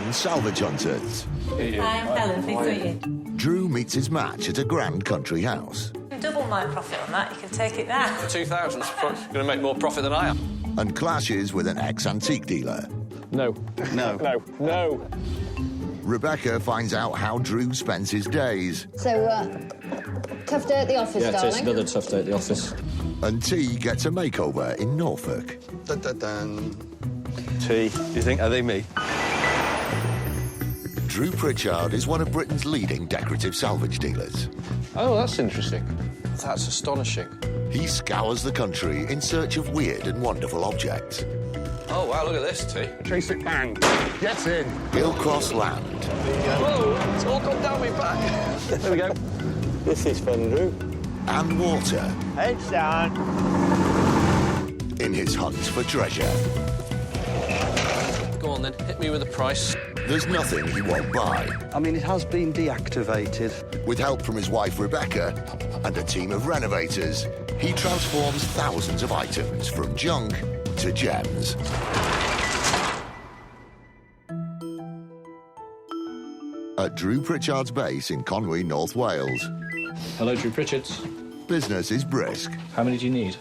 among salvage hunters. Hi, I'm Helen. Pleased to meet you. Drew meets his match at a grand country house. You can double my profit on that. You can take it now. For 2,000, it's going to make more profit than I am. And clashes with an ex-antique dealer. No. No. No. No. Rebecca finds out how Drew spends his days. So, tough day at the office, darling? Yeah, it is another tough day at the office. And T gets a makeover in Norfolk. Dun, dun, dun. T, do you think, are they me? Дрю Притчардом is one of Britain's leading decorative salvage dealers. Oh, that's interesting. That's astonishing. He scours the country in search of weird and wonderful objects. Oh, wow, look at this, T. Chase it, bang. Get in. He'll cross land Whoa, it's all gone down my back. There we go. This is fun, Drew. and water Heads down. in his hunt for treasure. Go on, then. Hit me with a price. There's nothing he won't buy. I mean, it has been deactivated. With help from his wife, Rebecca, and a team of renovators, he transforms thousands of items from junk to gems. At Дрю Притчард's base in Conwy, North Wales, Hello, Дрю Притчарds. business is brisk. How many do you need?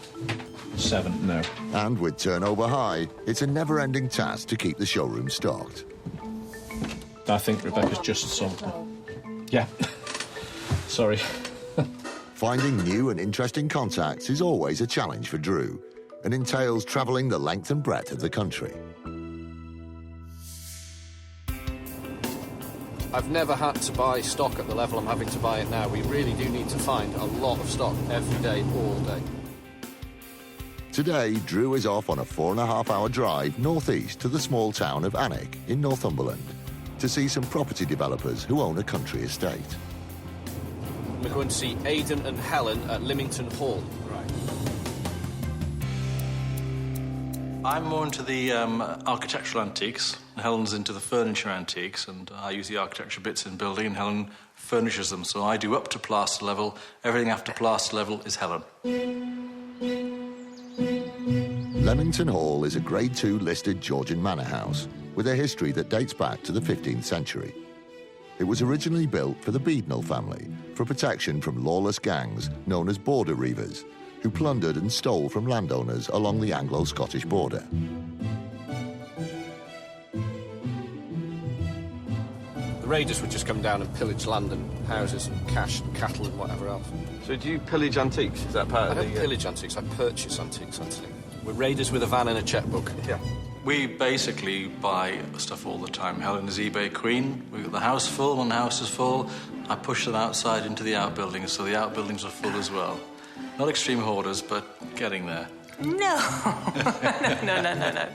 7, no. And with turnover high, it's a never-ending task to keep the showroom stocked. I think Rebecca's just sold them. Yeah. Sorry. Finding new and interesting contacts is always a challenge for Drew and entails travelling the length and breadth of the country. I've never had to buy stock at the level I'm having to buy it now. We really do need to find a lot of stock every day, all day. Today, Drew is off on a 4.5-hour drive northeast to the small town of Alnwick in Northumberland to see some property developers who own a country estate. We're going to see Aidan and Helen at Lymington Hall. I'm more into the architectural antiques. Helen's into the furniture antiques, and I use the architecture bits in building, and Helen furnishes them. So I do up to plaster level. Everything after plaster level is Helen. Lymington Hall is a Grade II listed Georgian manor house with a history that dates back to the 15th century. It was originally built for the Beadnell family for protection from lawless gangs known as border reivers, who plundered and stole from landowners along the Anglo-Scottish border. The raiders would just come down and pillage land and houses and cash and cattle and whatever else. So do you pillage antiques? Is that part I of the... don't pillage antiques, I purchase antiques, actually. We're raiders with a van and a checkbook. Yeah. We basically buy stuff all the time. Helen is eBay queen. We've got the house full, when the house is full, I push them outside into the outbuildings, so the outbuildings are full as well. Not extreme hoarders, but getting there. No. No.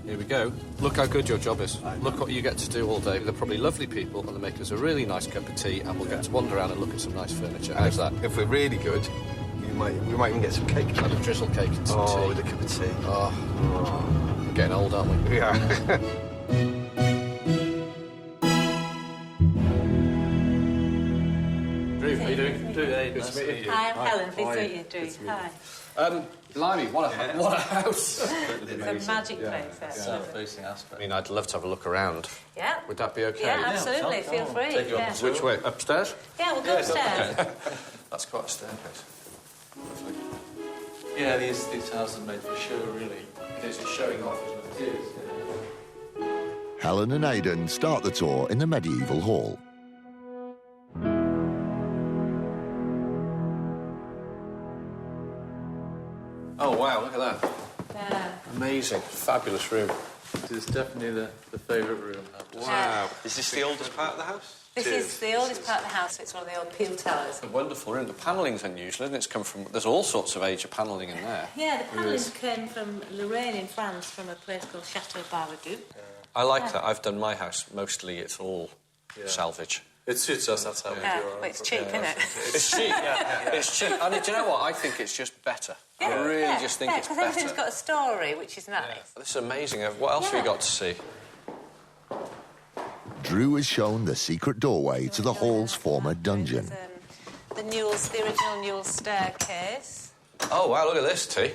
Here we go. Look how good your job is. Look what you get to do all day. They're probably lovely people, and they make us a really nice cup of tea, and we'll get to wander around and look at some nice furniture. How's that? If we're really good, we might even get some cake. Like a drizzle cake and some tea. Oh, with a cup of tea. Oh. We're getting old, aren't we? Yeah. Drew, how you doing? Drew, hey, good to meet you. Hi, I'm Helen. Pleased to meet you, Drew. Hi. Blimey, what a house. It's a magic place. South-facing I aspect. mean, I'd love to have a look around. Yeah. Would that be okay? Yeah, absolutely. Feel free. Take you up Yeah. the Which way? Upstairs? Yeah, we'll go upstairs. That's quite a staircase. Lovely. Yeah, these houses are made for show, really. It is, it's showing off, isn't it? It is, yeah. Helen and Aidan start the tour in the medieval hall. Oh, wow, look at that. Yeah. Amazing. Fabulous room. This is definitely the favourite room. Wow. Is this the oldest part of the house? This is the oldest part of the house. It's one of the old peel towers. A wonderful room. The panelling's unusual, isn't it? It's come from... There's all sorts of age of panelling in there. Yeah, the panellings came from Lorraine in France, from a place called Chateau Bar-le-Duc. I like that. I've done my house. Mostly it's all salvage. It suits us, that's how we do Yeah, our but it's cheap, isn't it? It's cheap. It's cheap. I mean, do you know what? I think it's just better. I really just think it's because better. everything's got a story, which is nice. This is amazing. What else have we got to see? Drew is shown the secret doorway to the hall's former dungeon. There's, the original Newell staircase. Oh, wow, look at this, T.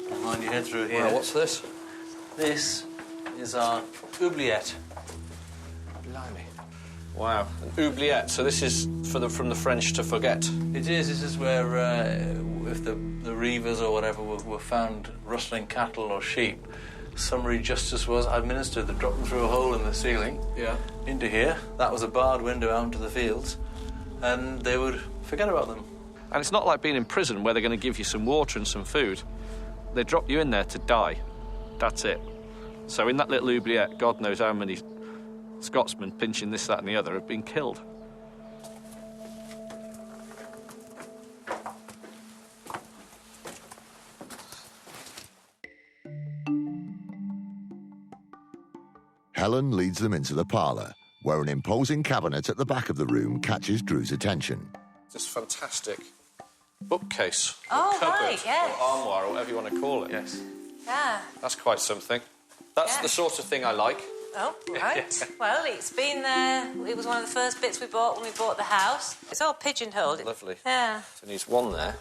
Behind you head through here. Well, what's this? This is our oubliette. Blimey. Wow, an oubliette. So this is from the French to forget. It is. This is where if the reavers or whatever were found rustling cattle or sheep, summary justice was administered. They dropped them through a hole in the ceiling into here. That was a barred window out into the fields, and they would forget about them. And it's not like being in prison where they're going to give you some water and some food. They drop you in there to die. That's it. So in that little oubliette, God knows how many Scotsmen pinching this, that and the other have been killed. Helen leads them into the parlour, where an imposing cabinet at the back of the room catches Drew's attention. This fantastic bookcase. Oh, cupboard, right, yes. or armoire, or whatever you want to call it. Yes. Yeah. That's quite something. That's the sort of thing I like. Oh, right. Well, it's been it was one of the first bits we bought when we bought the house. It's all pigeonholed. Lovely. Yeah. So it needs one there.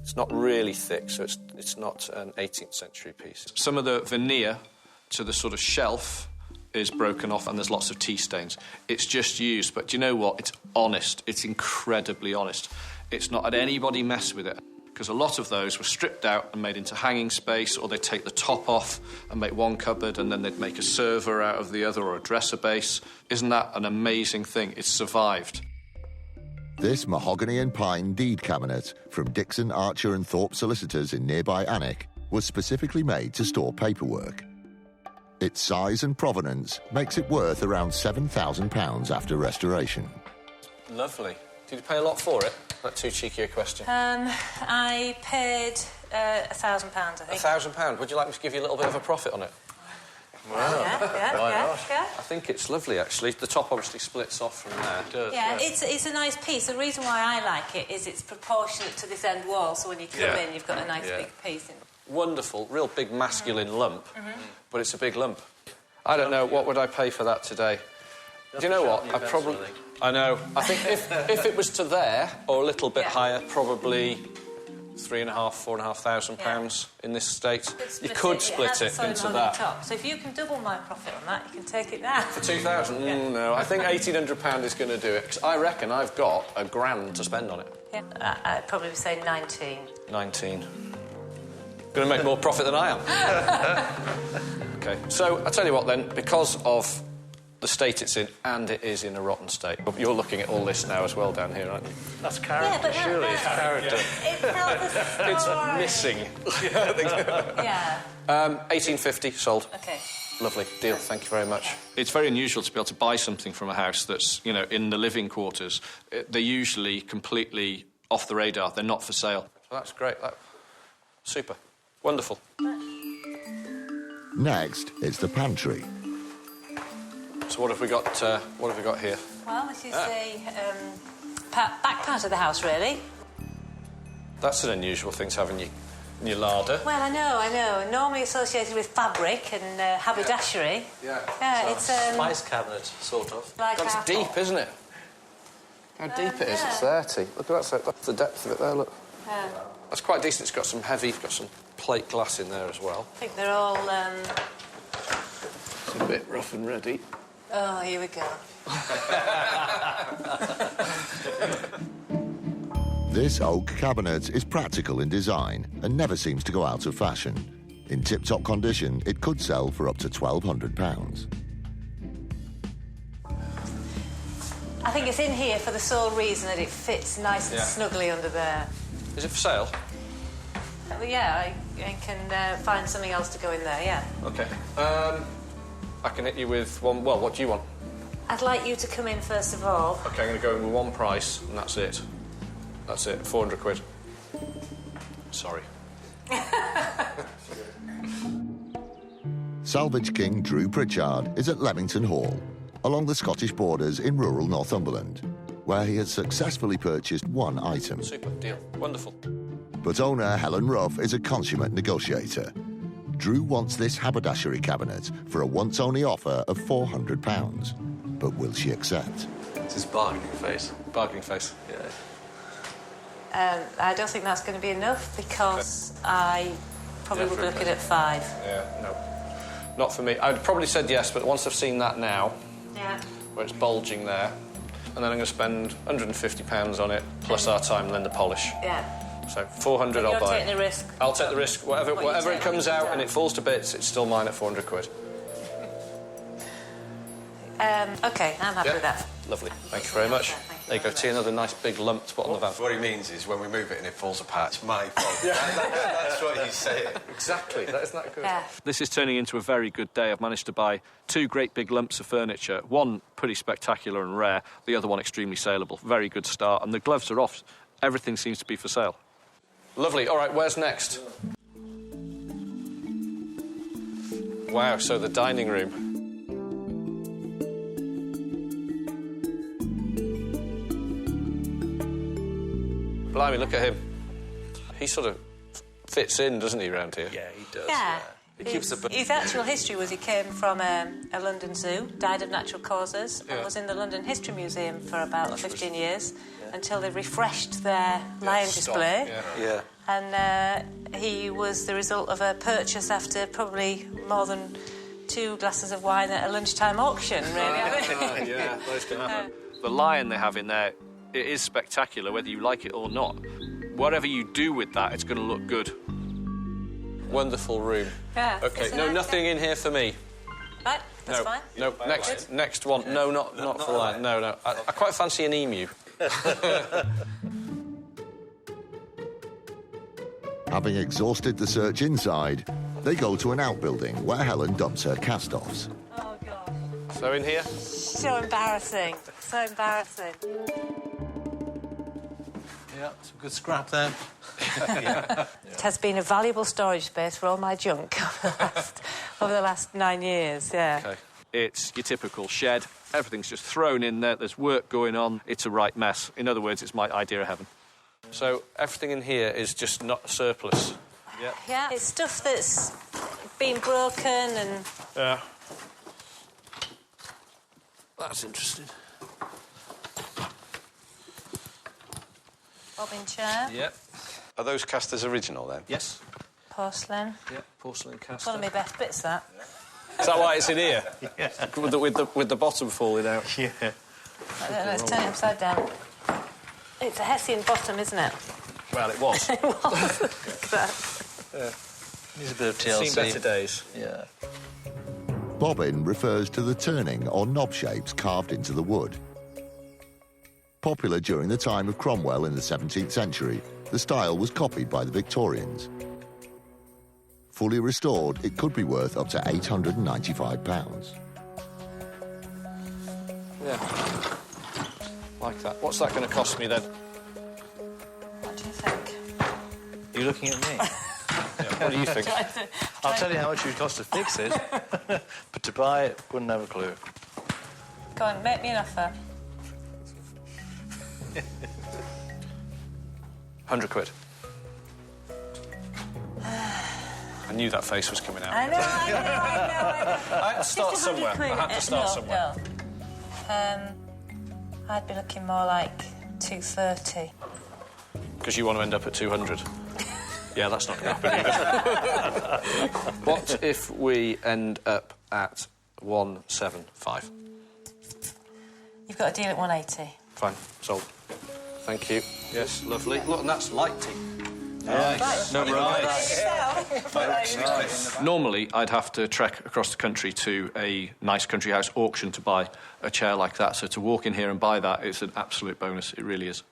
It's not really thick, so it's not an 18th century piece. Some of the veneer to the sort of shelf is broken off and there's lots of tea stains. It's just used, but do you know what? It's honest. It's incredibly honest. It's not had anybody mess with it, because a lot of those were stripped out and made into hanging space, or they'd take the top off and make one cupboard and then they'd make a server out of the other, or a dresser base. Isn't that an amazing thing? It's survived. This mahogany and pine deed cabinet from Dixon, Archer and Thorpe solicitors in nearby Alnwick was specifically made to store paperwork. Its size and provenance makes it worth around £7,000 after restoration. Lovely. Did you pay a lot for it? Not too cheeky a question. I paid £1,000, I think. £1,000? Would you like me to give you a little bit of a profit on it? Wow. Yeah. I think it's lovely, actually. The top obviously splits off from there. It does, yeah. It's a nice piece. The reason why I like it is it's proportionate to this end wall, so when you come in, you've got a nice big piece in. Wonderful, real big masculine lump, but it's a big lump. I don't know, what would I pay for that today? Do you know what? I probably... I know. I think if it was to there, or a little bit higher, probably £3,500, £4,500 in this state. You could split it into that. Top. So if you can double my profit on that, you can take it down. For £2,000? No, I think £1,800 is going to do it, because I reckon I've got £1,000 to spend on it. Yeah, I'd probably say 19. 19. Going to make more profit than I am. OK, so I'll tell you what then, because of the state it's in, and it is in a rotten state. You're looking at all this now as well down here, aren't you? That's character, surely. It's character. It's missing. Yeah. 1850, sold. OK. Lovely, deal, thank you very much. It's very unusual to be able to buy something from a house that's, you know, in the living quarters. They're usually completely off the radar. They're not for sale. So that's great. Super. Wonderful. Next, it's the pantry. So what have we got here? Well, this is the back part of the house, really. That's an unusual thing to have in your larder. Well, I know. Normally associated with fabric and haberdashery. Yeah, it's spice cabinet, sort of. Like that's deep, isn't it? How deep it is, it's 30. Look at that, that's the depth of it there, look. Yeah. That's quite decent. It's got some plate glass in there as well. I think they're all... It's a bit rough and ready. Oh, here we go. This oak cabinet is practical in design and never seems to go out of fashion. In tip-top condition, it could sell for up to £1,200. I think it's in here for the sole reason that it fits nice and snugly under there. Is it for sale? Well, yeah, I can find something else to go in there, yeah. OK. I can hit you with one... Well, what do you want? I'd like you to come in first of all. OK, I'm going to go in with one price, and that's it. That's it, £400. Sorry. Salvage King Дрю Притчардом is at Leamington Hall, along the Scottish borders in rural Northumberland, where he has successfully purchased one item. Super, deal. Wonderful. But owner Helen Ruff is a consummate negotiator. Дрю wants this haberdashery cabinet for a once-only offer of £400. But will she accept? It's his bargaining face. Bargaining face. Yeah. I don't think that's going to be enough because I probably would be looking at 5. Yeah, no. Not for me. I'd probably said yes, but once I've seen that now, where it's bulging there, and then I'm going to spend £150 on it, plus our time, and then the polish. Yeah. So 400 I'll buy. You're taking the risk. I'll take the risk. Whatever it comes out and it falls to bits, it's still mine at 400 quid. OK, I'm happy with that. Lovely. Thank you very much. There you go. See another nice big lump to put on the van. What he means is when we move it and it falls apart, it's my fault. That's what he's saying. Exactly. Isn't that good? Yeah. This is turning into a very good day. I've managed to buy 2 great big lumps of furniture. One pretty spectacular and rare, the other one extremely saleable. Very good start. And the gloves are off. Everything seems to be for sale. Lovely. All right, where's next? Wow, so the dining room. Blimey, look at him. He sort of fits in, doesn't he, around here? Yeah, he does. Yeah. He keeps the... His actual history was he came from a London zoo, died of natural causes, and was in the London History Museum for about 15 years until they refreshed their lion display. Yeah. And he was the result of a purchase after probably more than 2 glasses of wine at a lunchtime auction, really. Yeah, those can happen. The lion they have in there, it is spectacular, whether you like it or not. Whatever you do with that, it's going to look good. Wonderful room. Yeah. OK, no, nothing in here for me. Right, that's fine. No, next one. No, not for lion. No. I quite fancy an emu. Having exhausted the search inside, they go to an outbuilding where Helen dumps her cast-offs. Oh, God. So in here? So embarrassing. So embarrassing. Yeah, some good scrap there. It has been a valuable storage space for all my junk over the last 9 years, yeah. OK. It's your typical shed. Everything's just thrown in there. There's work going on. It's a right mess. In other words, it's my idea of heaven. So everything in here is just not surplus. Yeah, it's stuff that's been broken and... Yeah. That's interesting. Bobbin chair. Yep. Are those casters original, then? Yes. Porcelain. Yep, porcelain caster. One of my best bits, that. Is that why it's in here? Yeah. With the bottom falling out? Yeah. I don't know, let's turn it upside down. It's a Hessian bottom, isn't it? Well, it was. It was. Look at that. Yeah. Needs a bit of TLC. Seen better days. Yeah. Bobbin refers to the turning or knob shapes carved into the wood. Popular during the time of Cromwell in the 17th century, the style was copied by the Victorians. Fully restored, it could be worth up to £895. Yeah. Like that. What's that going to cost me, then? What do you think? Are you looking at me? Yeah, what do you think? I'll tell you how much it would cost to fix it, but to buy it, wouldn't have a clue. Go on, make me an offer. 100 quid. I knew that face was coming out. I know. I had to start somewhere. No. I'd be looking more like 230. Because you want to end up at 200. Yeah, that's not going to happen either. What if we end up at 175? You've got a deal at 180. Fine, sold. Thank you. Yes, lovely. Look, and that's lighting. Nice. No, Normally, I'd have to trek across the country to a nice country house auction to buy a chair like that. So to walk in here and buy that, it's an absolute bonus. It really is.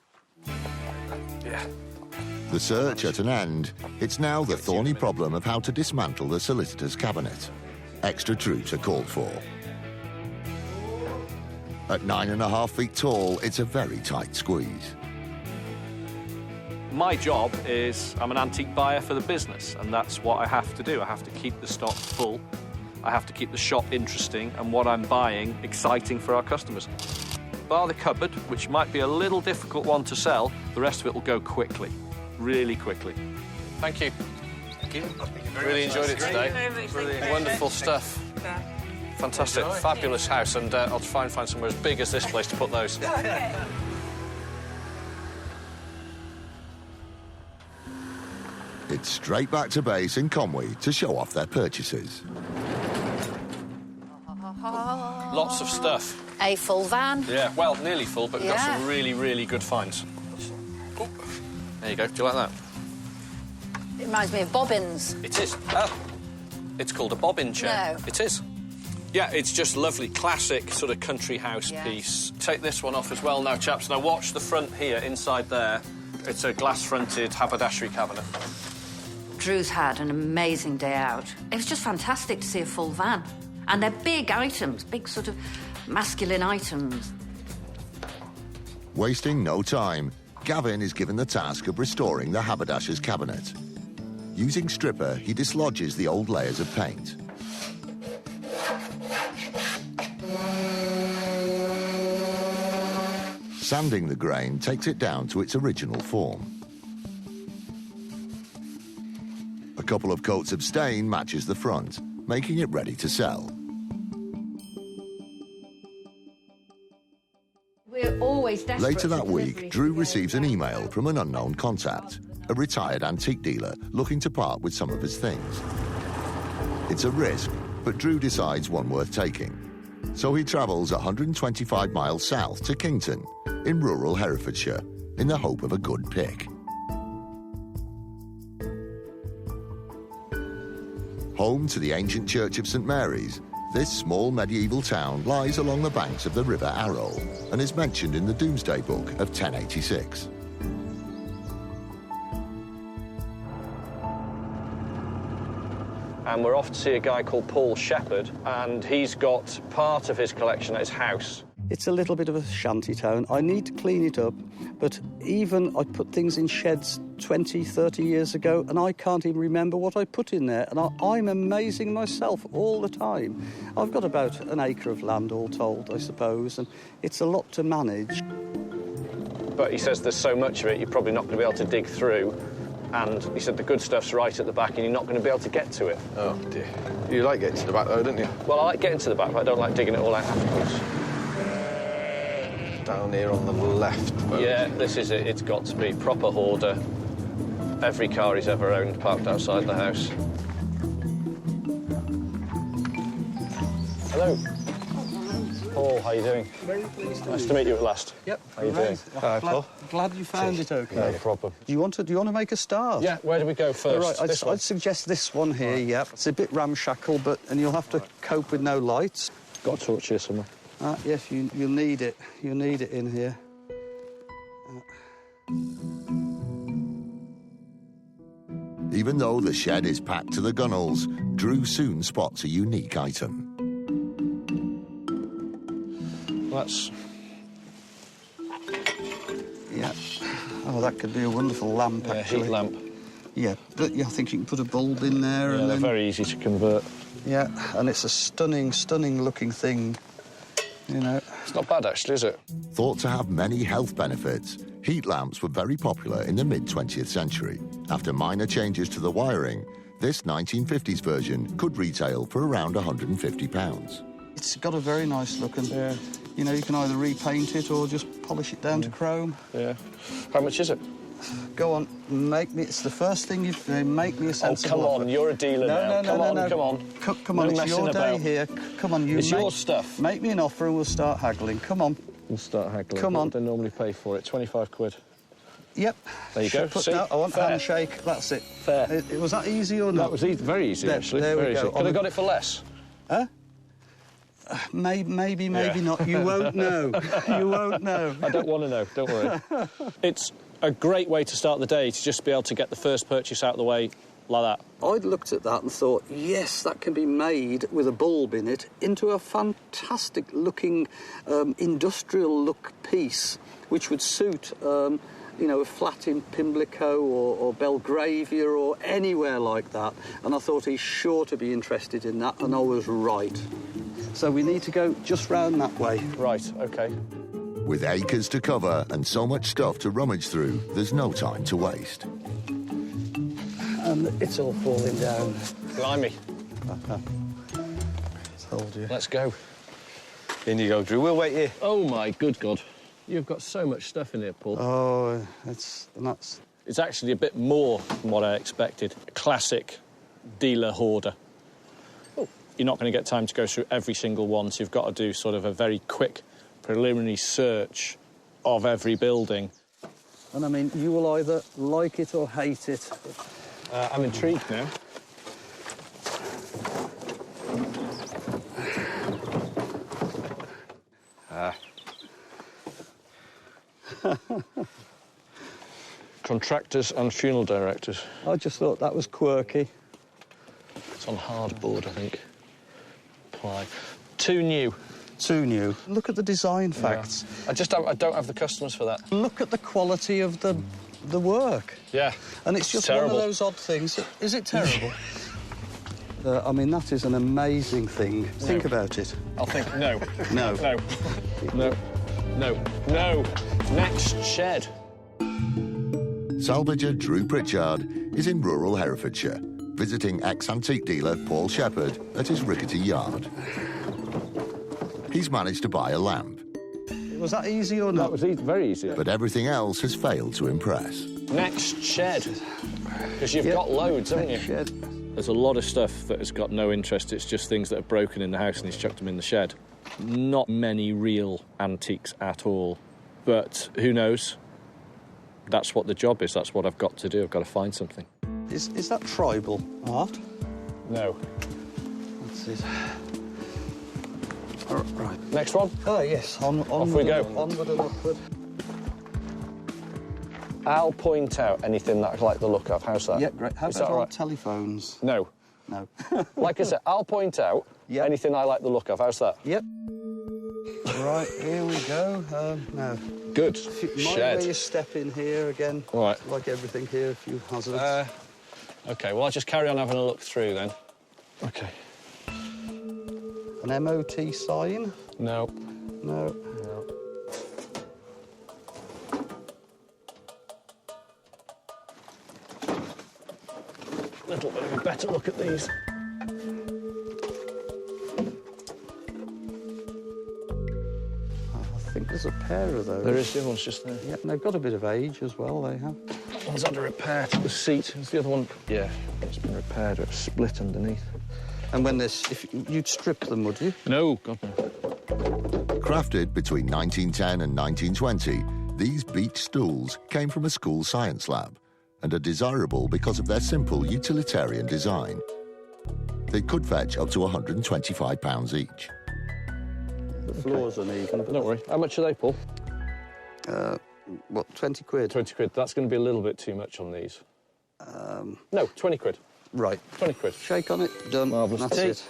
Yeah. The search at an end, it's now the thorny problem of how to dismantle the solicitor's cabinet. Extra troops are called for. At 9.5 feet tall, it's a very tight squeeze. My job is I'm an antique buyer for the business, and that's what I have to do. I have to keep the stock full. I have to keep the shop interesting and what I'm buying exciting for our customers. Bar the cupboard, which might be a little difficult one to sell, the rest of it will go quickly, really quickly. Thank you. Thank you. Really enjoyed it today. Wonderful stuff. Fantastic, fabulous house, and I'll try and find somewhere as big as this place to put those. It's straight back to base in Conwy to show off their purchases. Lots of stuff. A full van. Yeah, well, nearly full, but we've got some really, really good finds. Oh, there you go. Do you like that? It reminds me of bobbins. It is. Oh, it's called a bobbin chair. No. It is. Yeah, it's just lovely, classic sort of country house piece. Take this one off as well now, chaps. Now watch the front here, inside there. It's a glass-fronted haberdashery cabinet. Drew's had an amazing day out. It was just fantastic to see a full van. And they're big items, big sort of masculine items. Wasting no time, Gavin is given the task of restoring the haberdasher's cabinet. Using stripper, he dislodges the old layers of paint. Sanding the grain takes it down to its original form. A couple of coats of stain matches the front, making it ready to sell. We're always desperate. Later that week, Drew receives an email from an unknown contact, a retired antique dealer looking to part with some of his things. It's a risk, but Drew decides one worth taking. So he travels 125 miles south to Kington, in rural Herefordshire, in the hope of a good pick. Home to the ancient Church of St Mary's, this small medieval town lies along the banks of the River Arrow and is mentioned in the Domesday Book of 1086. And we're off to see a guy called Paul Shepherd, and he's got part of his collection at his house. It's a little bit of a shanty town. I need to clean it up, but even I put things in sheds 20, 30 years ago, and I can't even remember what I put in there, and I'm amazing myself all the time. I've got about an acre of land all told, I suppose, and it's a lot to manage. But he says there's so much of it, you're probably not going to be able to dig through. And he said the good stuff's right at the back and you're not going to be able to get to it. Oh, dear. You like getting to the back, though, don't you? Well, I like getting to the back, but I don't like digging it all out afterwards. Down here on the left. Yeah, this is it. It's got to be proper hoarder. Every car he's ever owned parked outside the house. Hello. Paul, how you doing? Very pleased. Nice to meet you at last. Yep. How you doing? Hi, Paul. Glad you found it okay. No problem. Do you want to make a start? Yeah, where do we go first? All right, I'd suggest this one here, yeah. It's a bit ramshackle, and you'll have to cope with no lights. Got a torch here somewhere. Yes, you'll need it. You'll need it in here. Even though the shed is packed to the gunnels, Drew soon spots a unique item. That's... Yeah. Oh, that could be a wonderful lamp, actually. Heat lamp. Yeah, but I think you can put a bulb in there. Yeah, and they're then... very easy to convert. Yeah, and it's a stunning, stunning-looking thing, you know. It's not bad, actually, is it? Thought to have many health benefits, heat lamps were very popular in the mid-20th century. After minor changes to the wiring, this 1950s version could retail for around £150. It's got a very nice look, and, you know, you can either repaint it or just polish it down to chrome. Yeah. How much is it? Go on, make me... It's the first thing you've... make me a sensible come on, offer. you're a dealer now. No, Come on. Come on, No it's your messing day about. here. Come on, It's your stuff. Make me an offer and we'll start haggling. Come on. We'll start haggling. Come on. What do they normally pay for it? 25 quid. Yep. There you go. See? I want a handshake. That's it. Fair. Was that easy or not? That was very easy, actually. There we very go. easy. Could have got it for less. Huh? Maybe not. You won't know. You won't know. I don't want to know. Don't worry. It's a great way to start the day, to just be able to get the first purchase out of the way like that. I'd looked at that and thought, yes, that can be made with a bulb in it into a fantastic-looking industrial-look piece, which would suit, you know, a flat in Pimlico or Belgravia or anywhere like that. And I thought he's sure to be interested in that, and I was right. So we need to go just round that way. Right, OK. With acres to cover and so much stuff to rummage through, there's no time to waste. And it's all falling down. Blimey. Told you. Let's go. In you go, Drew. We'll wait here. Oh, my good God. You've got so much stuff in here, Paul. Oh, it's nuts. It's actually a bit more than what I expected. A classic dealer hoarder. You're not going to get time to go through every single one, so you've got to do sort of a very quick preliminary search of every building. And I mean, you will either like it or hate it. I'm intrigued now. Contractors and funeral directors. I just thought that was quirky. It's on hardboard, I think. Ply. Too new. Too new. Look at the design facts. Yeah. I don't have the customers for that. Look at the quality of the work. Yeah. And it's just terrible. one of those odd things. Is it terrible? I mean, that is an amazing thing. No. Think about it. I'll think, no. No. No. No. No. No. Next shed. Salvager Дрю Притчардом is in rural Herefordshire, visiting ex-antique dealer Paul Shepherd at his rickety yard. He's managed to buy a lamp. Was that easy or not? That was very easy. But everything else has failed to impress. Next shed. Because you've got loads, haven't you? Shed. There's a lot of stuff that has got no interest. It's just things that are broken in the house and he's chucked them in the shed. Not many real antiques at all. But who knows? That's what the job is. That's what I've got to do. I've got to find something. Is that tribal art? No. That's it. Right. Next one? Oh, yes. Off we go. Onward and upward. I'll point out anything that I like the look of. How's that? Yeah, great. How Is about that all right? telephones? No. No. Like I said, I'll point out anything I like the look of. How's that? Yep. Right, here we go. Now. Good. Mind where you step in here again. All right. Like everything here, a few hazards. OK, well, I'll just carry on having a look through then. OK. An MOT sign? No. No. No. A little bit of a better look at these. I think there's a pair of those. There is, the other one's just there. Yeah, and they've got a bit of age as well, they have. That one's under repair to the seat. Is the other one? Yeah, it's been repaired. It's split underneath. And when this, if you'd strip them, would you? No, God no. Crafted between 1910 and 1920, these beech stools came from a school science lab and are desirable because of their simple utilitarian design. They could fetch up to £125 each. The floor's uneven. Don't worry. How much are they, Paul? What, 20 quid? 20 quid. That's going to be a little bit too much on these. No, 20 quid. Right. 20 quid. Shake on it, done. Marvellous. That's it.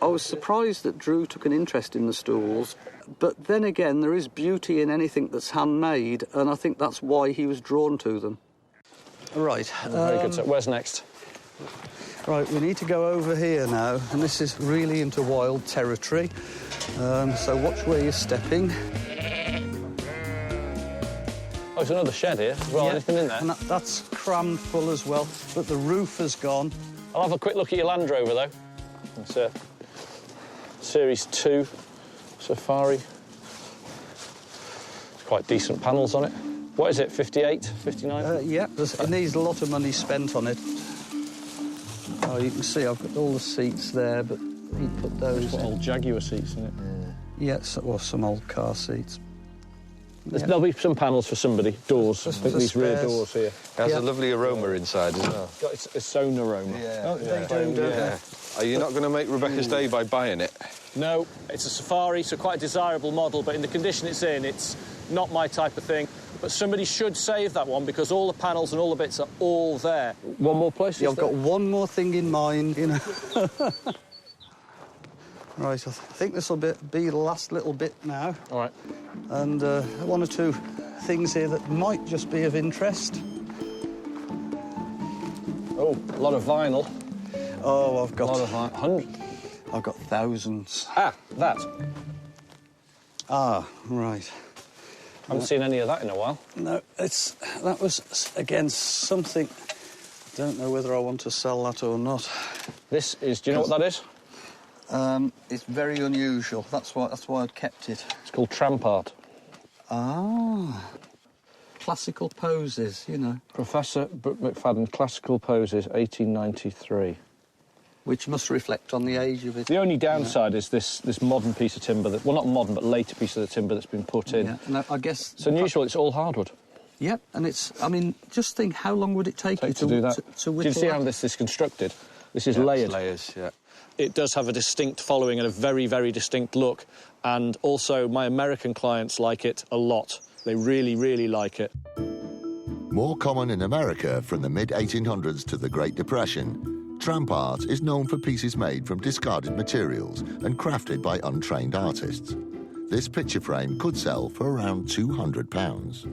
I was surprised that Drew took an interest in the stools, but then again, there is beauty in anything that's handmade, and I think that's why he was drawn to them. Right. Very good, sir. Where's next? Right, we need to go over here now, and this is really into wild territory. So watch where you're stepping. Oh, there's another shed here as well. Yeah, Anything in there? and that's crammed full as well, but the roof has gone. I'll have a quick look at your Land Rover, though. It's Series 2 Safari. It's quite decent panels on it. What is it, 58, 59? Yeah, it needs a lot of money spent on it. Oh, you can see I've got all the seats there, but he put those There's old Jaguar seats in it. Yes, or some old car seats. There'll be some panels for somebody. Doors. I think these rear doors here. It has a lovely aroma inside as well. It's its own aroma. Yeah. Oh, they do, don't they? Are you not going to make Rebecca's day by buying it? No, it's a Safari, so quite a desirable model, but in the condition it's in, it's not my type of thing. But somebody should save that one because all the panels and all the bits are all there. One more place? Yeah, I've got one more thing in mind, you know. Right, I think this will be the last little bit now. All right. And one or two things here that might just be of interest. Oh, a lot of vinyl. Oh, I've got... A lot of vinyl. 100. I've got thousands. Ah, that. Ah, right. I haven't seen any of that in a while. No, that was, again, something... I don't know whether I want to sell that or not. This is... Do you know what that is? It's very unusual. That's why I'd kept it. It's called tramp art. Ah. classical poses, you know. Professor McFadden, classical poses, 1893. Which must reflect on the age of it. The only downside is this modern piece of timber, well, not modern, but later piece of the timber that's been put in. Yeah, no, I guess... It's unusual, it's all hardwood. Yep, and it's... I mean, just think, how long would it take you to do that? To whittle Do you see how that? this is constructed? This is layered. Layers, yeah. It does have a distinct following and a very, very distinct look. And also, my American clients like it a lot. They really, really like it. More common in America from the mid-1800s to the Great Depression, tramp art is known for pieces made from discarded materials and crafted by untrained artists. This picture frame could sell for around £200.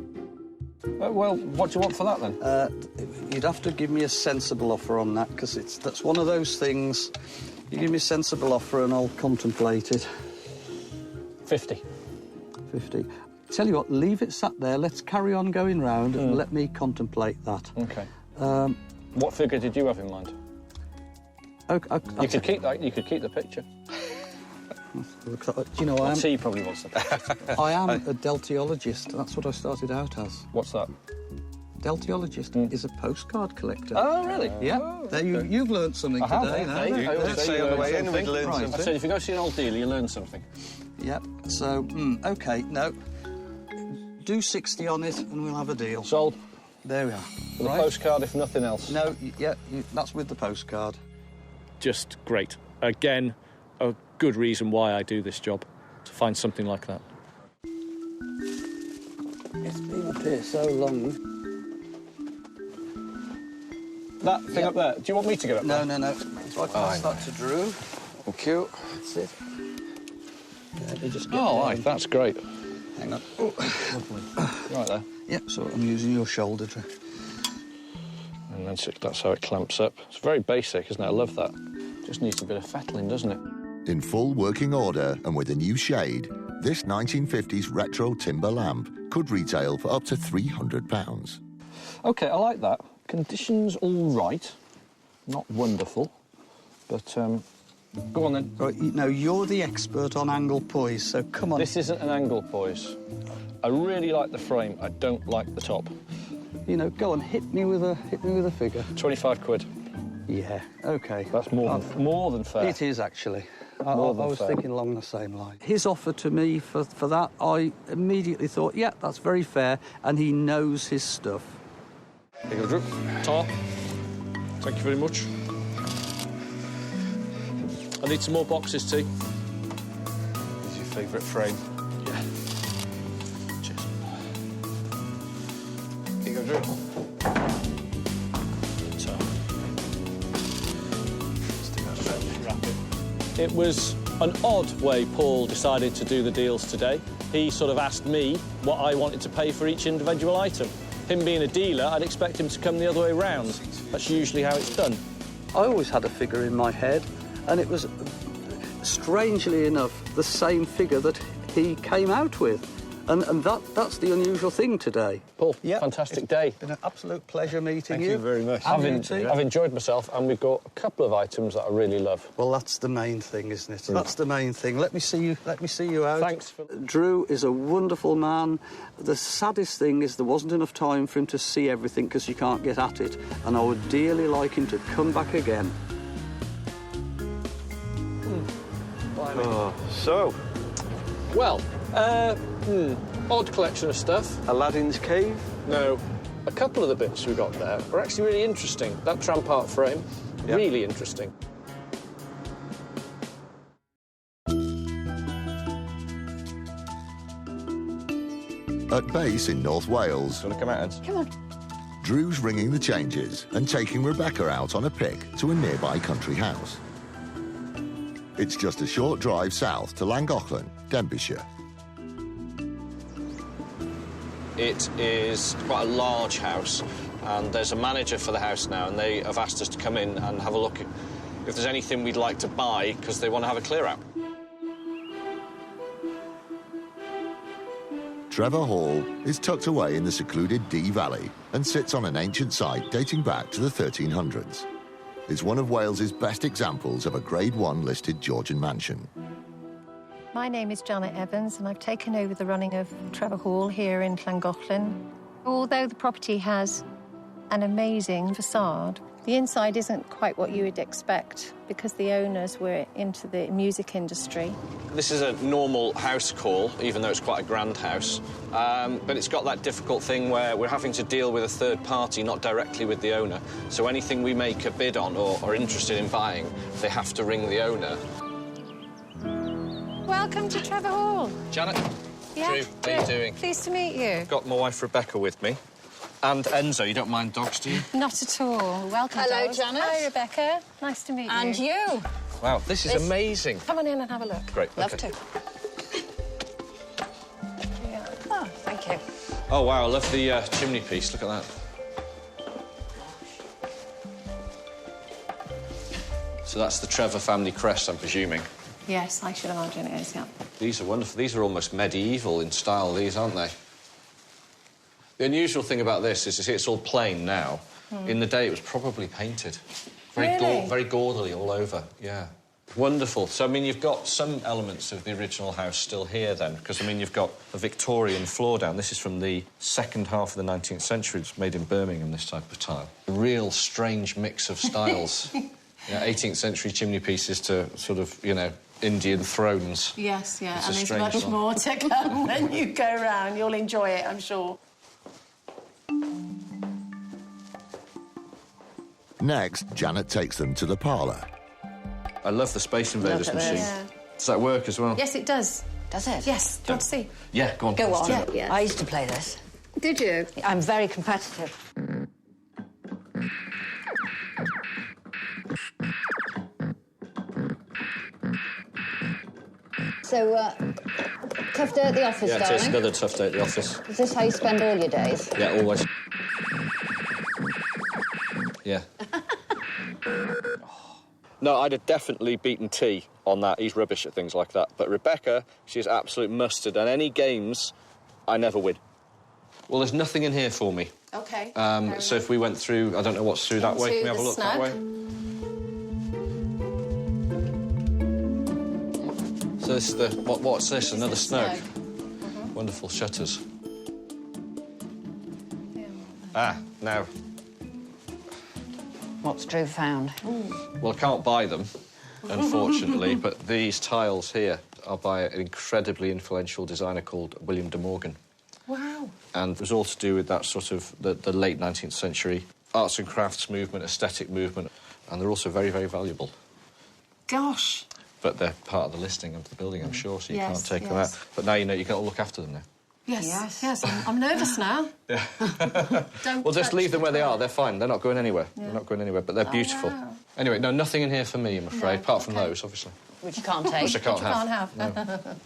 Well, what do you want for that, then? You'd have to give me a sensible offer on that, because that's one of those things... You give me a sensible offer and I'll contemplate it. 50. 50. Tell you what, leave it sat there, let's carry on going round and let me contemplate that. OK. What figure did you have in mind? Okay, you could keep that. You could keep the picture. Do you know, T probably wants the picture. I am a deltiologist. That's what I started out as. What's that? Deltiologist is a postcard collector. Oh, really? Yeah. Oh, there you've learned something today. You did say on the way in we'd learn something. I said if you go see an old dealer, you learn something. Yep. So, OK, no. Do 60 on it and we'll have a deal. Sold. There we are. With a postcard, if nothing else. No, that's with the postcard. Just great. Again, a good reason why I do this job, to find something like that. It's been up here so long. That thing up there, do you want me to get up there? No. So I pass that to Drew. Thank you. That's it. Yeah, just get aye, that's great. Hang on. Right there. Yep, so I'm using your shoulder, Drew. And that's how it clamps up. It's very basic, isn't it? I love that. Just needs a bit of fettling, doesn't it? In full working order and with a new shade, this 1950s retro timber lamp could retail for up to £300. OK, I like that. Conditions all right. Not wonderful, but, go on then. Right, now, you're the expert on angle poise, so come on. This isn't an angle poise. I really like the frame. I don't like the top. You know, go on, hit me with a figure. 25 quid. Yeah, OK. That's more than fair. It is, actually. I was fair. thinking along the same line. His offer to me for that, I immediately thought, yeah, that's very fair, and he knows his stuff. Here you go, Drew. Top. Thank you very much. I need some more boxes, T. This is your favourite frame? Yeah. Cheers. Here you go, Drew. It was an odd way Paul decided to do the deals today. He sort of asked me what I wanted to pay for each individual item. Him being a dealer, I'd expect him to come the other way round. That's usually how it's done. I always had a figure in my head, and it was, strangely enough, the same figure that he came out with. And that's the unusual thing today. Paul, fantastic day. It's been an absolute pleasure meeting you. Thank you very much. I've enjoyed myself, and we've got a couple of items that I really love. Well, that's the main thing, isn't it? That's the main thing. Let me see you out. Thanks. Drew is a wonderful man. The saddest thing is there wasn't enough time for him to see everything because you can't get at it. And I would dearly like him to come back again. So, Well, odd collection of stuff. Aladdin's cave? No, a couple of the bits we got there are actually really interesting. That tramp art frame, really interesting. At base in North Wales, Do you want to come out, Ed? Come on. Drew's ringing the changes and taking Rebecca out on a pick to a nearby country house. It's just a short drive south to Llangollen, Denbighshire. It is quite a large house, and there's a manager for the house now, and they have asked us to come in and have a look at if there's anything we'd like to buy, because they want to have a clear-out. Trevor Hall is tucked away in the secluded Dee Valley and sits on an ancient site dating back to the 1300s. It's one of Wales's best examples of a Grade 1 listed Georgian mansion. My name is Janet Evans, and I've taken over the running of Trevor Hall here in Llangollen. Although the property has an amazing facade, the inside isn't quite what you would expect because the owners were into the music industry. This is a normal house call, even though it's quite a grand house. But it's got that difficult thing where we're having to deal with a third party, not directly with the owner. So anything we make a bid on or are interested in buying, they have to ring the owner. Welcome to Trevor Hall. Janet? Yeah, Drew, how are you doing? Pleased to meet you. I've got my wife Rebecca with me. And Enzo, you don't mind dogs, do you? Not at all. Welcome, Hello, dogs. Janet. Hi, Rebecca. Nice to meet you. And you. Wow, this is amazing. Come on in and have a look. Great, Love okay. to. Yeah. Oh, thank you. Oh, wow, I love the chimney piece. Look at that. So that's the Trevor family crest, I'm presuming. Yes, I should imagine it is, yeah. These are wonderful. These are almost medieval in style, these, aren't they? The unusual thing about this is, you see, it's all plain now. In the day, it was probably painted. Really? Very gaudily all over, yeah. Wonderful. So, I mean, you've got some elements of the original house still here, then, because, I mean, you've got a Victorian floor down. This is from the second half of the 19th century. It's made in Birmingham, this type of tile. A real strange mix of styles. 18th century chimney pieces to sort of, you know, Indian thrones. Yes, yeah, It's and a there's strange much one. more to come when you go round. You'll enjoy it, I'm sure. Next, Janet takes them to the parlour. I love the Space Invaders Look at machine. this. Yeah. Does that work as well? Yes, it does. Does it? Yes, do you want to see? Yeah, go on. Go on. Yeah, yeah. I used to play this. Did you? I'm very competitive. So, tough day at the office, Yeah, it darling? is another tough day at the office. Is this how you spend all your days? Yeah, always. Yeah. No, I'd have definitely beaten T on that. He's rubbish at things like that. But Rebecca, she's absolute mustard. And any games, I never win. Well, there's nothing in here for me. OK. So if we went through, I don't know what's through that way. Can we have a look that way? So this is the... What's this? Another snug? Wonderful shutters. Ah, now... What's Drew found? Well, I can't buy them, unfortunately, but these tiles here are by an incredibly influential designer called William de Morgan. Wow. And it was all to do with that sort of the late 19th century arts and crafts movement, aesthetic movement, and they're also very, very valuable. Gosh. But they're part of the listing of the building, I'm sure, so you Yes, can't take them yes. out. But now you know you've got to look after them now. Yes, yes. I'm nervous now. Yeah. Don't Well, just touch leave them the where they are. tiles. They're fine. They're not going anywhere. Yeah. They're not going anywhere, but they're beautiful. Wow. Anyway, no, nothing in here for me, I'm afraid, apart from those, obviously. Which you can't take. Which I can't Which you have. can't have. No.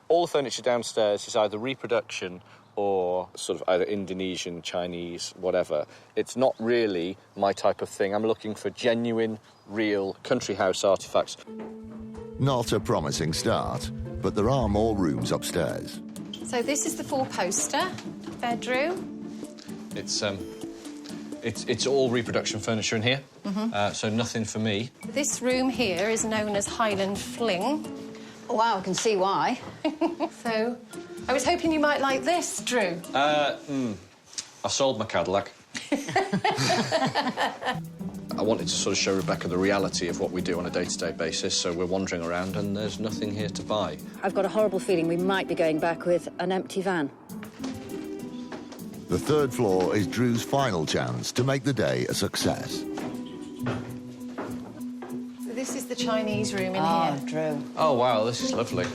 All the furniture downstairs is either reproduction or sort of either Indonesian, Chinese, whatever. It's not really my type of thing. I'm looking for genuine, real country house artefacts. Not a promising start, but there are more rooms upstairs. So this is the four-poster bedroom. It's all reproduction furniture in here, so nothing for me. This room here is known as Highland Fling. Wow, I can see why. So I was hoping you might like this, Drew. I sold my Cadillac. I wanted to sort of show Rebecca the reality of what we do on a day-to-day basis, so we're wandering around and there's nothing here to buy. I've got a horrible feeling we might be going back with an empty van. The third floor is Drew's final chance to make the day a success. So this is the Chinese room in Oh, here. Drew. Oh, wow, this is lovely.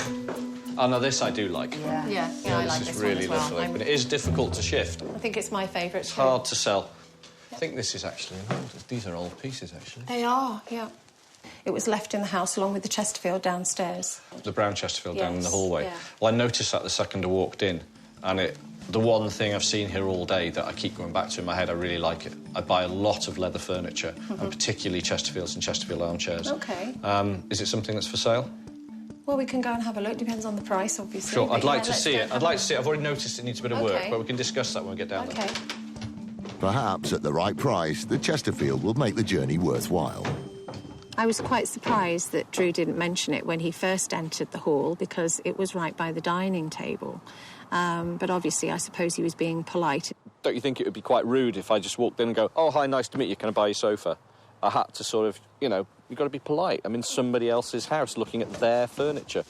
Oh, no, this I do like. Yeah. Yeah, I like this this is really one as well. lovely, but it is difficult to shift. I think it's my favourite. It's hard to sell. I think this is actually an old... These are old pieces, actually. They are, yeah. It was left in the house along with the Chesterfield downstairs. The brown Chesterfield down in the Yes, hallway. yeah. Well, I noticed that the second I walked in, and the one thing I've seen here all day that I keep going back to in my head, I really like it. I buy a lot of leather furniture, and particularly Chesterfields and Chesterfield armchairs. OK. Is it something that's for sale? Well, we can go and have a look. Depends on the price, obviously. Sure, but I'd like yeah, to let's see go it. and I'd have like a to see it. I've already noticed it needs a bit of work, OK. but we can discuss that when we get down there. OK. Perhaps at the right price, the Chesterfield will make the journey worthwhile. I was quite surprised that Drew didn't mention it when he first entered the hall because it was right by the dining table. But obviously, I suppose he was being polite. Don't you think it would be quite rude if I just walked in and go, oh, hi, nice to meet you, can I buy your sofa? I had to sort of, you know, you've got to be polite. I'm in somebody else's house looking at their furniture.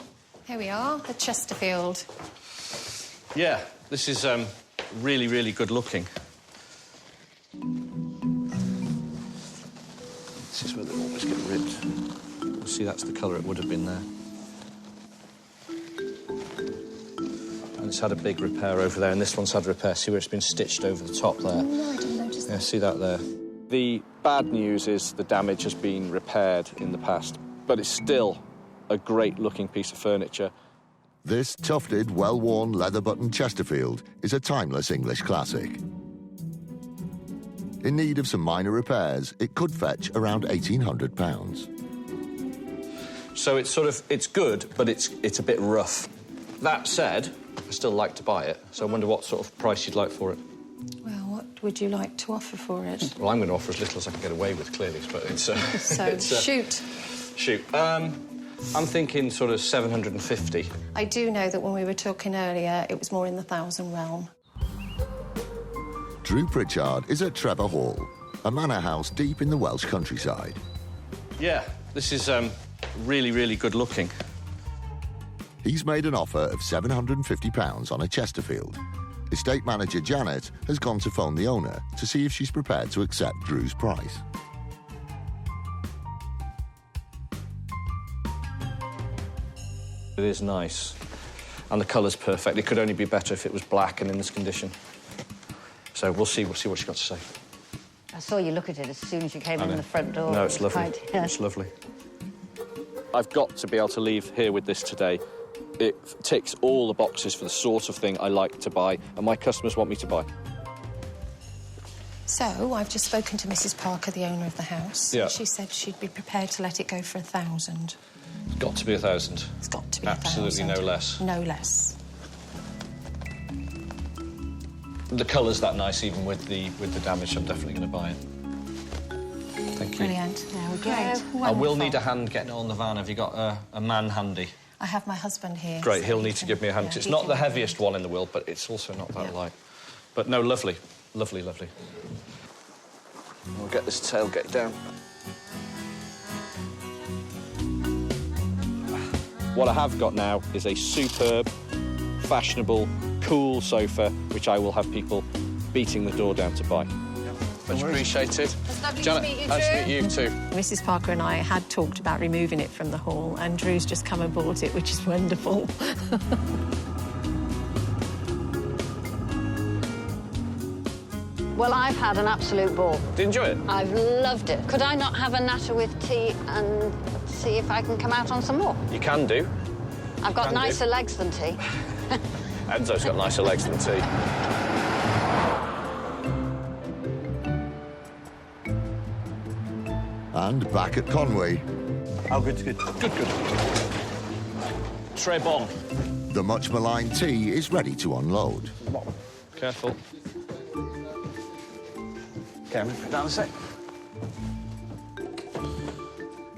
Here we are, the Chesterfield. Yeah, this is really, really good looking. This is where they always get ripped. See, that's the colour it would have been there. And it's had a big repair over there, and this one's had a repair. See where it's been stitched over the top there? No, I didn't notice that. Yeah, see that there? The bad news is the damage has been repaired in the past, but it's still a great-looking piece of furniture. This tufted, well-worn, leather-buttoned Chesterfield is a timeless English classic. In need of some minor repairs, it could fetch around £1,800. So it's sort of, it's good, but it's a bit rough. That said, I still like to buy it, so I wonder what sort of price you'd like for it. Well, what would you like to offer for it? Well, I'm going to offer as little as I can get away with, clearly, but it's... So, shoot. Shoot. I'm thinking sort of 750. I do know that when we were talking earlier, it was more in the 1,000 realm. Дрю Притчардом is at Trevor Hall, a manor house deep in the Welsh countryside. Yeah, this is really, really good looking. He's made an offer of £750 on a Chesterfield. Estate manager Janet has gone to phone the owner to see if she's prepared to accept Drew's price. It is nice, and the colour's perfect. It could only be better if it was black and in this condition. So we'll see what she's got to say. I saw you look at it as soon as you came in the front door. No, it's lovely. Yeah. It's lovely. I've got to be able to leave here with this today. It ticks all the boxes for the sort of thing I like to buy and my customers want me to buy. So, I've just spoken to Mrs. Parker, the owner of the house. Yeah. She said she'd be prepared to let it go for 1,000. It's got to be 1,000. It's got to be Absolutely 1,000. no less. No less. The colour's that nice, even with the damage. I'm definitely going to buy it. Thank you. Brilliant. There we go. I will need a hand getting it on the van. Have you got a man handy? I have my husband here. Great, so he'll need to give me a hand. Yeah, it's he not can- the heaviest one in the world, but it's also not that light. But no, lovely. Lovely, lovely. We'll get this tailgate down. What I have got now is a superb, fashionable, cool sofa, which I will have people beating the door down to buy. Much appreciated. It's lovely Janet, to meet you, nice to Drew. meet you too. Mrs. Parker and I had talked about removing it from the hall, and Drew's just come and bought it, which is wonderful. Well, I've had an absolute ball. Did you enjoy it? I've loved it. Could I not have a natter with tea and see if I can come out on some more? You can do. I've got Can do. nicer legs than tea. Enzo's got nicer legs than tea. And back at Conway, Oh, good, good. Good. Très bon. the much-maligned tea is ready to unload. Careful. Okay, I'm going to put it down a sec.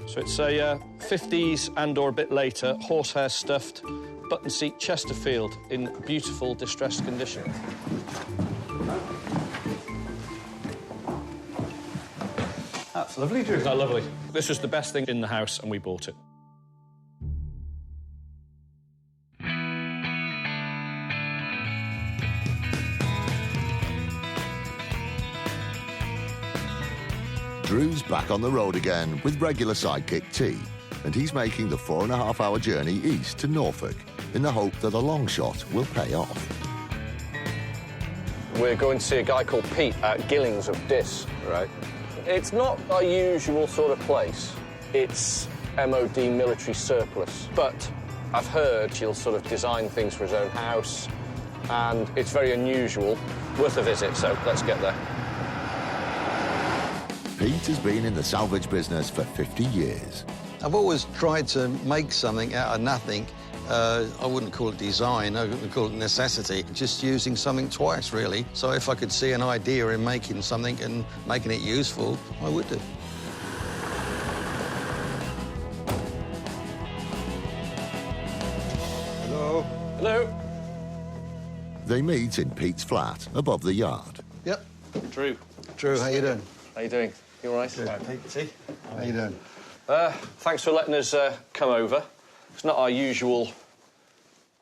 So it's a 50s and or a bit later, horsehair stuffed, button seat Chesterfield in beautiful distressed condition. That's lovely, Drew. Isn't that lovely? This was the best thing in the house and we bought it. Drew's back on the road again with regular sidekick T, and he's making the 4.5-hour journey east to Norfolk in the hope that a long shot will pay off. We're going to see a guy called Pete at Gillings of Diss. Right. It's not our usual sort of place. It's MOD military surplus. But I've heard he'll sort of design things for his own house, and it's very unusual. Worth a visit, so let's get there. Pete has been in the salvage business for 50 years. I've always tried to make something out of nothing. I wouldn't call it design, I wouldn't call it necessity. Just using something twice, really. So if I could see an idea in making something and making it useful, I would do. Hello. They meet in Pete's flat above the yard. Yep. Drew. Drew, how you doing? How you doing? You all right? Good. Pete. How you doing? Thanks for letting us come over. It's not our usual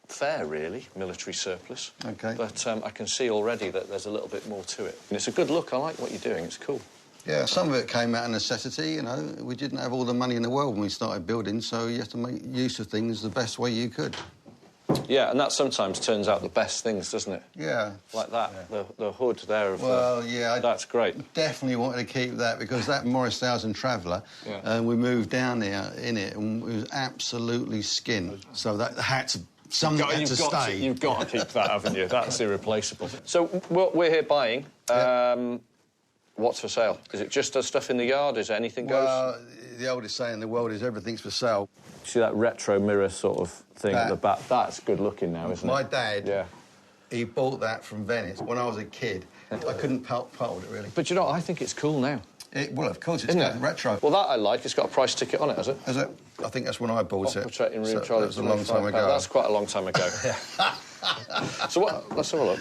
fare, really, military surplus. OK. But I can see already that there's a little bit more to it. And it's a good look. I like what you're doing. It's cool. Yeah, some of it came out of necessity, you know. We didn't have all the money in the world when we started building, so you have to make use of things the best way you could. Yeah, and that sometimes turns out the best things, doesn't it? Yeah. Like that, yeah. The hood there. Well, yeah. That's great. Definitely wanted to keep that, because that Morris 1000 Traveller, yeah. We moved down there in it, and it was absolutely skin. So that had to... Something had to stay. You've got to keep that, haven't you? That's irreplaceable. So we're here buying. What's for sale? Is it just stuff in the yard? Is there anything goes? Well, the oldest saying in the world is everything's for sale. See that retro mirror sort of thing at the back? That's good looking now, isn't it? My dad, he bought that from Venice when I was a kid. I couldn't part with it, really. But you know, I think it's cool now. Well, of course, it's getting retro. Well, that I like. It's got a price ticket on it, has it? Has it? I think that's when I bought it. Operating room, so that was a long time ago. That's quite a long time ago. So what? Let's have a look.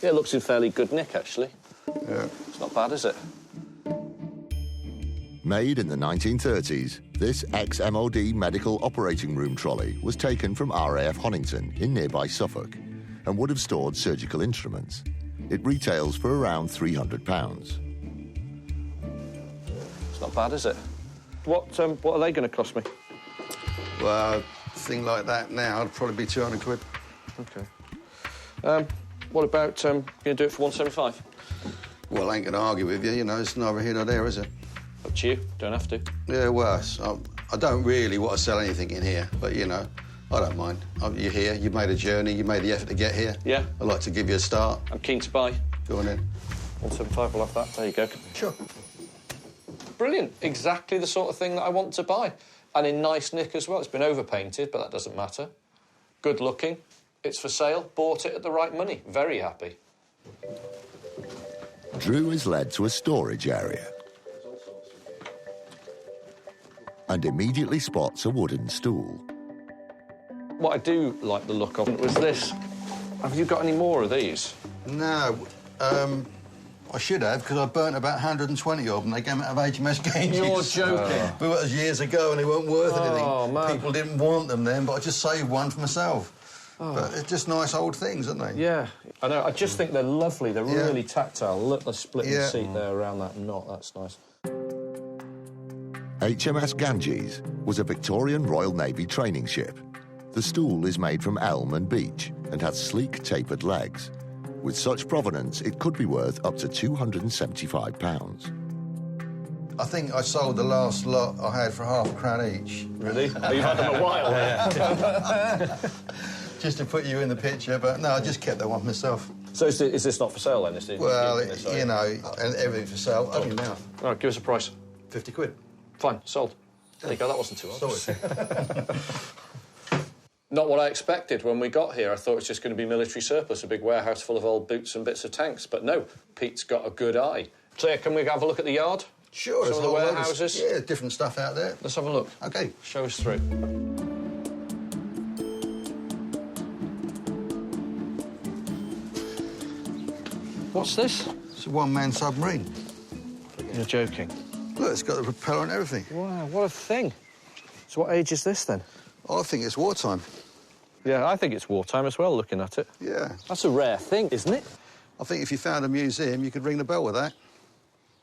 Yeah, it looks in fairly good nick, actually. Yeah. It's not bad, is it? Made in the 1930s, this ex-MOD medical operating room trolley was taken from RAF Honington in nearby Suffolk and would have stored surgical instruments. It retails for around £300. It's not bad, is it? What are they going to cost me? Well, a thing like that now would probably be 200 quid. OK. What about, you going to do it for 175? Well, I ain't going to argue with you, you know, it's neither here nor there, is it? Up to you, don't have to. Yeah, well, I don't really want to sell anything in here, but, you know, I don't mind. You're here, you've made a journey, you made the effort to get here. Yeah. I'd like to give you a start. I'm keen to buy. Go on in. 175, we'll have that. There you go. Sure. Brilliant. Exactly the sort of thing that I want to buy. And in nice nick as well. It's been overpainted, but that doesn't matter. Good looking. It's for sale. Bought it at the right money. Very happy. Drew is led to a storage area and immediately spots a wooden stool. What I do like the look of was this. Have you got any more of these? No. I should have, because I burnt about 120 of them. They came out of HMS Ganges. You're joking. But that was years ago and they weren't worth anything. Oh, man. People didn't want them then, but I just saved one for myself. Oh. But they're just nice old things, aren't they? Yeah. I know. I just think they're lovely. They're really tactile. Look, the splitting seat there around that knot. That's nice. HMS Ganges was a Victorian Royal Navy training ship. The stool is made from elm and beech and has sleek, tapered legs. With such provenance, it could be worth up to £275. I think I sold the last lot I had for £half a each. Really? Oh, you've had them a while. Just to put you in the picture, but no, I just kept that one myself. So is this not for sale then? Well, you know, and everything's for sale. Only now. All right, give us a price. 50 quid. Fine, sold. There you go, that wasn't too hard. Sorry. Not what I expected when we got here. I thought it was just going to be military surplus, a big warehouse full of old boots and bits of tanks. But no, Pete's got a good eye. So, yeah, can we have a look at the yard? Sure. Some of the warehouses? Yeah, different stuff out there. Let's have a look. OK. Show us through. What's this? It's a one-man submarine. You're joking. Look, it's got the propeller and everything. Wow, what a thing. So what age is this, then? I think it's wartime. Yeah, I think it's wartime as well, looking at it. Yeah. That's a rare thing, isn't it? I think if you found a museum, you could ring the bell with that.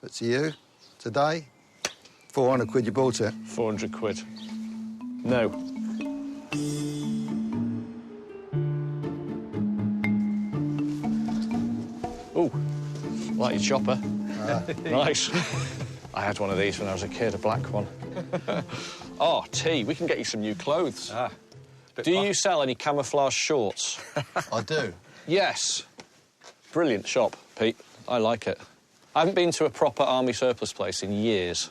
But to you, today, 400 quid you bought it. 400 quid. No. Ooh, like your chopper. Nice. I had one of these when I was a kid, a black one. Oh, T, we can get you some new clothes. Do you sell any camouflage shorts? I do. Yes. Brilliant shop, Pete. I like it. I haven't been to a proper army surplus place in years.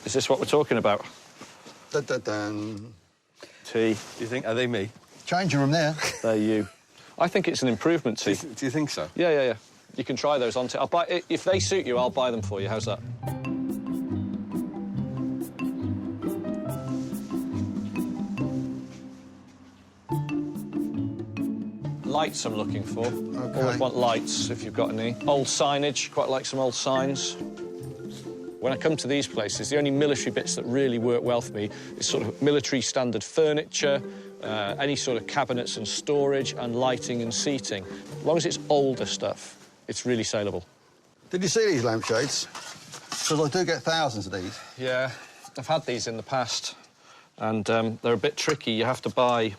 Is this what we're talking about? Dun-dun-dun. T. Do you think, are they me? Changing room there. They're you. I think it's an improvement, T. Do you think so? Yeah. You can try those on. I'll buy. If they suit you, I'll buy them for you. How's that? lights I'm looking for. Okay. Always want lights, if you've got any. Old signage, quite like some old signs. When I come to these places, the only military bits that really work well for me is sort of military standard furniture, any sort of cabinets and storage, and lighting and seating. As long as it's older stuff, it's really saleable. Did you see these lampshades? Because I do get thousands of these. Yeah, I've had these in the past, and they're a bit tricky. You have to buy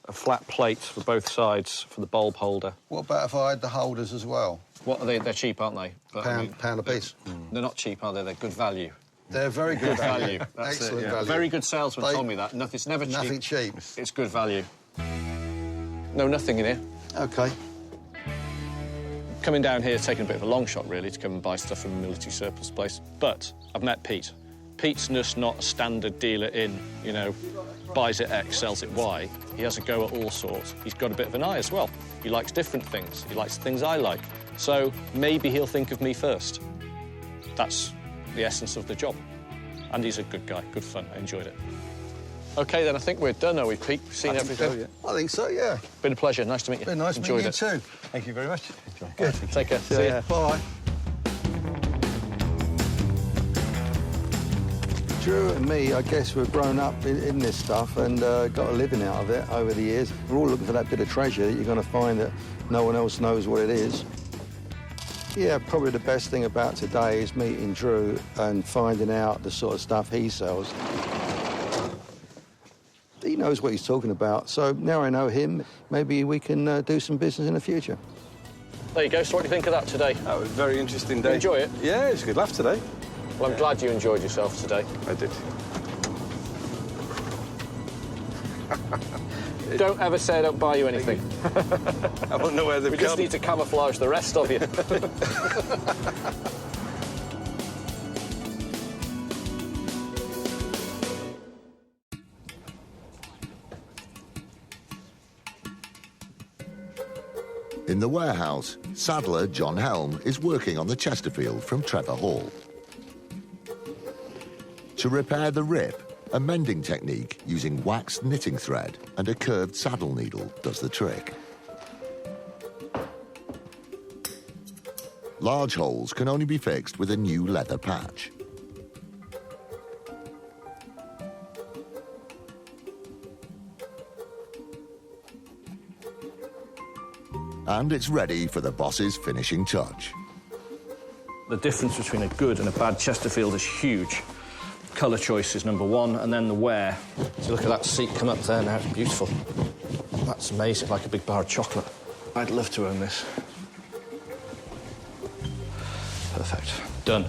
a flat plate for both sides for the bulb holder. What about if I had the holders as well? What are they? They're cheap, aren't they? But, Pound a piece. They're not cheap, are they? They're good value. They're very good value. That's Excellent it, yeah. value. A very good salesman told me that. It's never cheap. Nothing cheap. It's good value. No, nothing in here. OK. Coming down here, taking a bit of a long shot, really, to come and buy stuff from a military surplus place. But I've met Pete. Pete's just not a standard dealer in, you know, buys it X, sells it Y. He has a go at all sorts. He's got a bit of an eye as well. He likes different things. He likes the things I like. So maybe he'll think of me first. That's the essence of the job. And he's a good guy, good fun. I enjoyed it. OK, then I think we're done, are we, Pete? We've seen everything? So, yeah. I think so, yeah. Been a pleasure. Nice to meet you. Been nice Enjoyed meeting you it. too. Thank you very much. Good. Take care. See ya. Bye. Drew and me, I guess, we've grown up in this stuff and got a living out of it over the years. We're all looking for that bit of treasure that you're going to find that no one else knows what it is. Yeah, probably the best thing about today is meeting Drew and finding out the sort of stuff he sells. He knows what he's talking about, so now I know him, maybe we can do some business in the future. There you go. So what do you think of that today? That was a very interesting day. Enjoy it? Yeah, it's a good laugh today. Well, I'm glad you enjoyed yourself today. I did. Don't ever say I don't buy you anything. I won't know where they've We come. just need to camouflage the rest of you. In the warehouse, saddler John Helm is working on the Chesterfield from Trevor Hall. To repair the rip, a mending technique using waxed knitting thread and a curved saddle needle does the trick. Large holes can only be fixed with a new leather patch. And it's ready for the boss's finishing touch. The difference between a good and a bad Chesterfield is huge. Colour choice is number one, and then the wear. So look at that seat come up there now, it's beautiful. That's amazing, like a big bar of chocolate. I'd love to own this. Perfect. Done.